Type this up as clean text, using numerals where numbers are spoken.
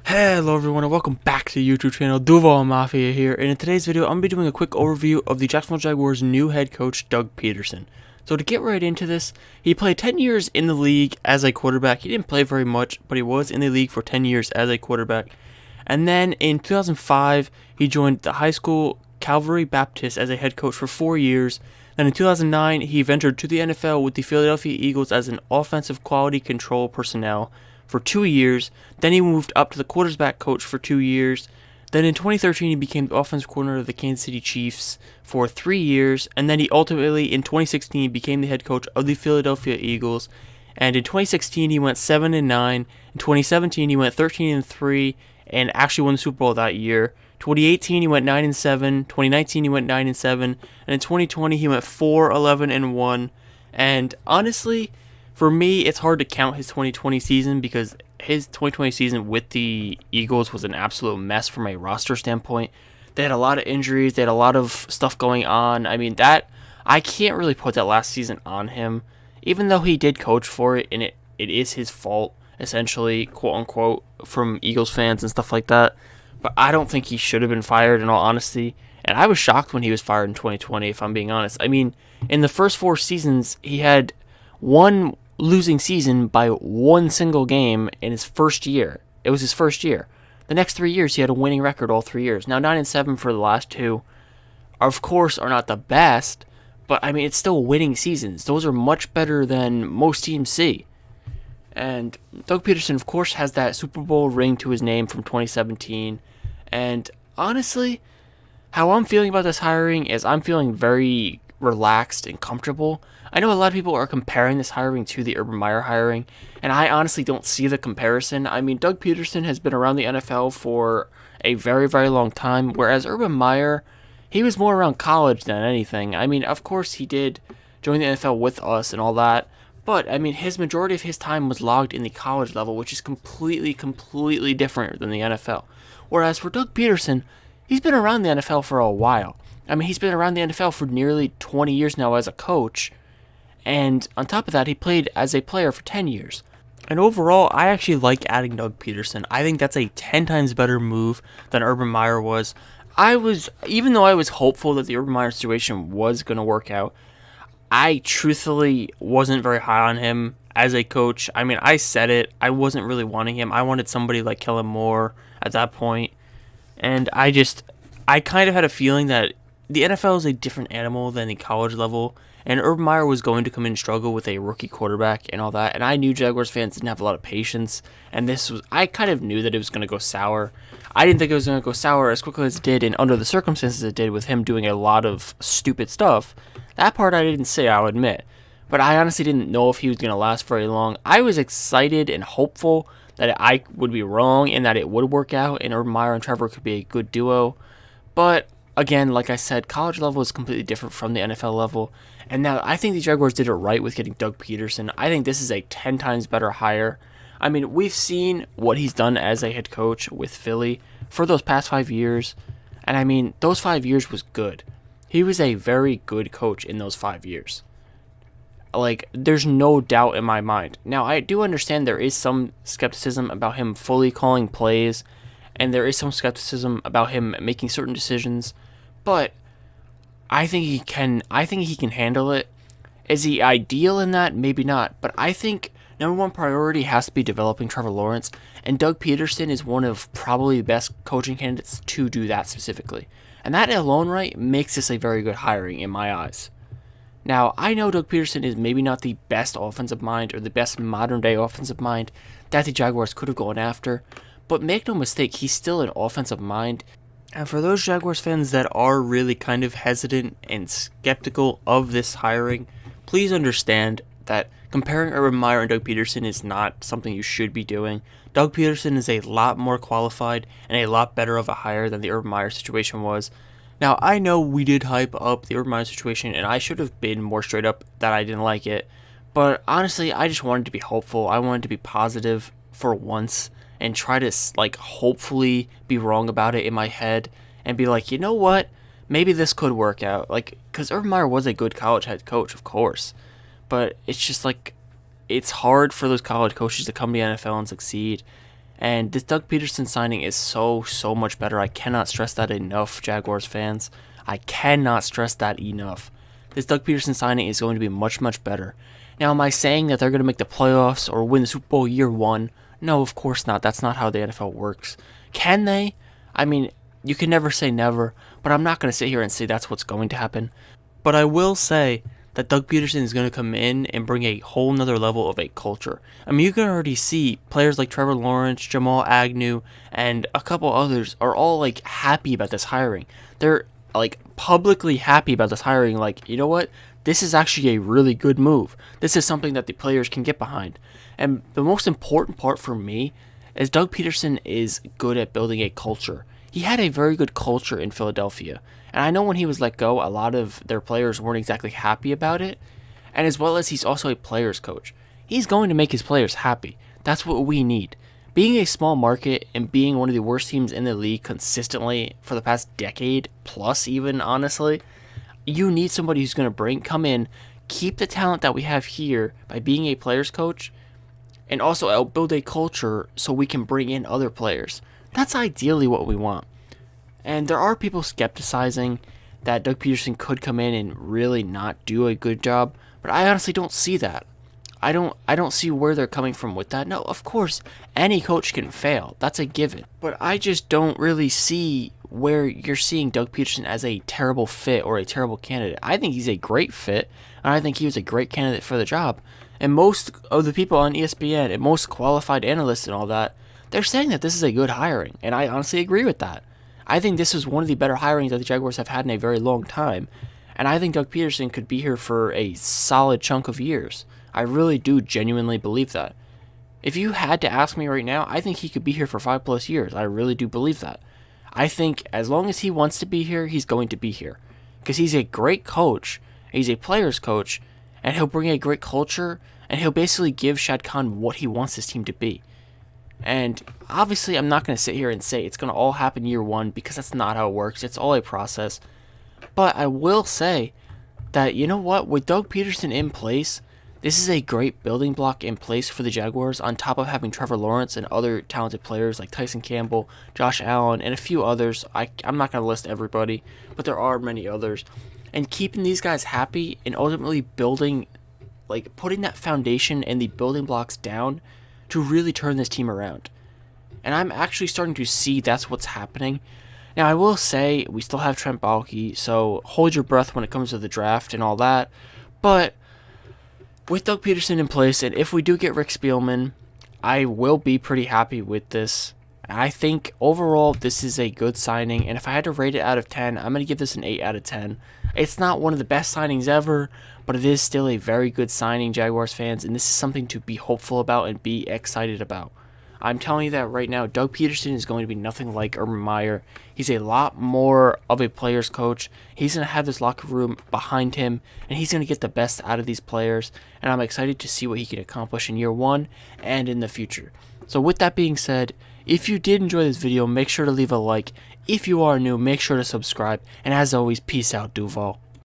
Hello everyone and welcome back to the YouTube channel. Duval Mafia here, and in today's video I'm going to be doing a quick overview of the Jacksonville Jaguars' new head coach, Doug Pederson. So to get right into this, he played 10 years in the league as a quarterback. He didn't play very much, but he was in the league for 10 years as a quarterback. And then in 2005, he joined the high school Calvary Baptist as a head coach for 4 years. Then in 2009, he ventured to the NFL with the Philadelphia Eagles as an offensive quality control personnel for 2 years. Then he moved up to the quarterback coach for 2 years. Then in 2013, he became the offensive coordinator of the Kansas City Chiefs for 3 years. And then he ultimately, in 2016, became the head coach of the Philadelphia Eagles. And in 2016, he went 7-9. In 2017, he went 13-3 and actually won the Super Bowl that year. 2018, he went 9-7. 2019, he went 9-7. And in 2020, he went 4-11-1. And honestly, for me, it's hard to count his 2020 season because his 2020 season with the Eagles was an absolute mess from a roster standpoint. They had a lot of injuries. They had a lot of stuff going on. I mean, I can't really put that last season on him, even though he did coach for it, and it is his fault, essentially, quote-unquote, from Eagles fans and stuff like that. But I don't think he should have been fired, in all honesty. And I was shocked when he was fired in 2020, if I'm being honest. I mean, in the first 4 seasons, he had one losing season by one single game in his first year. It was his first year. The next 3 years, he had a winning record all 3 years. Now, 9-7 for the last 2, of course, are not the best, but I mean, it's still winning seasons. Those are much better than most teams see. And Doug Pederson, of course, has that Super Bowl ring to his name from 2017. And honestly, how I'm feeling about this hiring is I'm feeling very relaxed and comfortable. I know a lot of people are comparing this hiring to the Urban Meyer hiring, and I honestly don't see the comparison. I mean, Doug Pederson has been around the NFL for a very, very long time, whereas Urban Meyer, he was more around college than anything. I mean, of course, he did join the NFL with us and all that, but I mean, his majority of his time was logged in the college level, which is completely different than the NFL. Whereas for Doug Pederson, he's been around the NFL for a while. I mean, he's been around the NFL for nearly 20 years now as a coach. And on top of that, he played as a player for 10 years. And overall, I actually like adding Doug Pederson. I think that's a 10 times better move than Urban Meyer was. Even though I was hopeful that the Urban Meyer situation was going to work out, I truthfully wasn't very high on him as a coach. I mean, I said it. I wasn't really wanting him. I wanted somebody like Kellen Moore at that point. And I kind of had a feeling that the NFL is a different animal than the college level, and Urban Meyer was going to come in and struggle with a rookie quarterback and all that, and I knew Jaguars fans didn't have a lot of patience, and I kind of knew that it was going to go sour. I didn't think it was going to go sour as quickly as it did, and under the circumstances it did with him doing a lot of stupid stuff. That part I didn't say, I'll admit, but I honestly didn't know if he was going to last very long. I was excited and hopeful that I would be wrong and that it would work out, and Urban Meyer and Trevor could be a good duo, but again, like I said, college level is completely different from the NFL level. And now I think the Jaguars did it right with getting Doug Pederson. I think this is a 10 times better hire. I mean, we've seen what he's done as a head coach with Philly for those past 5 years. And I mean, those 5 years was good. He was a very good coach in those 5 years. Like, there's no doubt in my mind. Now, I do understand there is some skepticism about him fully calling plays, and there is some skepticism about him making certain decisions. But I think he can handle it. Is he ideal in that? Maybe not. But I think number one priority has to be developing Trevor Lawrence. And Doug Pederson is one of probably the best coaching candidates to do that specifically. And that alone, right, makes this a very good hiring in my eyes. Now, I know Doug Pederson is maybe not the best offensive mind or the best modern day offensive mind that the Jaguars could have gone after. But make no mistake, he's still an offensive mind. And for those Jaguars fans that are really kind of hesitant and skeptical of this hiring, please understand that comparing Urban Meyer and Doug Pederson is not something you should be doing. Doug Pederson is a lot more qualified and a lot better of a hire than the Urban Meyer situation was. Now, I know we did hype up the Urban Meyer situation, and I should have been more straight up that I didn't like it. But honestly, I just wanted to be hopeful. I wanted to be positive for once and try to, like, hopefully be wrong about it in my head and be like, you know what, maybe this could work out. Like, because Urban Meyer was a good college head coach, of course, but it's just like, it's hard for those college coaches to come to the NFL and succeed. And this Doug Pederson signing is so much better. I cannot stress that enough, Jaguars fans. I cannot stress that enough. This Doug Pederson signing is going to be much better. Now, am I saying that they're going to make the playoffs or win the Super Bowl year one? No, of course not. That's not how the NFL works. Can they? I mean, you can never say never, but I'm not going to sit here and say that's what's going to happen. But I will say that Doug Pederson is going to come in and bring a whole nother level of a culture. I mean, you can already see players like Trevor Lawrence, Jamal Agnew, and a couple others are all like happy about this hiring. They're like publicly happy about this hiring. Like, you know what? This is actually a really good move. This is something that the players can get behind. And the most important part for me is Doug Pederson is good at building a culture. He had a very good culture in Philadelphia. And I know when he was let go, a lot of their players weren't exactly happy about it. And as well as he's also a players coach. He's going to make his players happy. That's what we need. Being a small market and being one of the worst teams in the league consistently for the past decade, plus even, honestly, you need somebody who's going to come in, keep the talent that we have here by being a players coach, and also help build a culture so we can bring in other players. That's ideally what we want. And there are people skepticizing that Doug Pederson could come in and really not do a good job, but I honestly don't see that. I don't see where they're coming from with that. No, of course, any coach can fail. That's a given. But I just don't really see where you're seeing Doug Pederson as a terrible fit or a terrible candidate. I think he's a great fit, and I think he was a great candidate for the job. And most of the people on ESPN and most qualified analysts and all that, they're saying that this is a good hiring, and I honestly agree with that. I think this is one of the better hirings that the Jaguars have had in a very long time, and I think Doug Pederson could be here for a solid chunk of years. I really do genuinely believe that. If you had to ask me right now, I think he could be here for 5+ years. I really do believe that. I think as long as he wants to be here, he's going to be here. Because he's a great coach, he's a player's coach, and he'll bring a great culture, and he'll basically give Shad Khan what he wants his team to be. And obviously, I'm not going to sit here and say it's going to all happen year one, because that's not how it works. It's all a process. But I will say that, you know what, with Doug Pederson in place, this is a great building block in place for the Jaguars, on top of having Trevor Lawrence and other talented players like Tyson Campbell, Josh Allen, and a few others. I'm not going to list everybody, but there are many others. And keeping these guys happy and ultimately building, like putting that foundation and the building blocks down to really turn this team around. And I'm actually starting to see that's what's happening. Now, I will say we still have Trent Baalke, so hold your breath when it comes to the draft and all that. But with Doug Pederson in place, and if we do get Rick Spielman, I will be pretty happy with this. I think overall this is a good signing, and if I had to rate it out of 10, I'm going to give this an 8 out of 10. It's not one of the best signings ever, but it is still a very good signing, Jaguars fans, and this is something to be hopeful about and be excited about. I'm telling you that right now, Doug Pederson is going to be nothing like Urban Meyer. He's a lot more of a player's coach. He's going to have this locker room behind him, and he's going to get the best out of these players, and I'm excited to see what he can accomplish in year one and in the future. So with that being said, if you did enjoy this video, make sure to leave a like. If you are new, make sure to subscribe, and as always, peace out, Duval.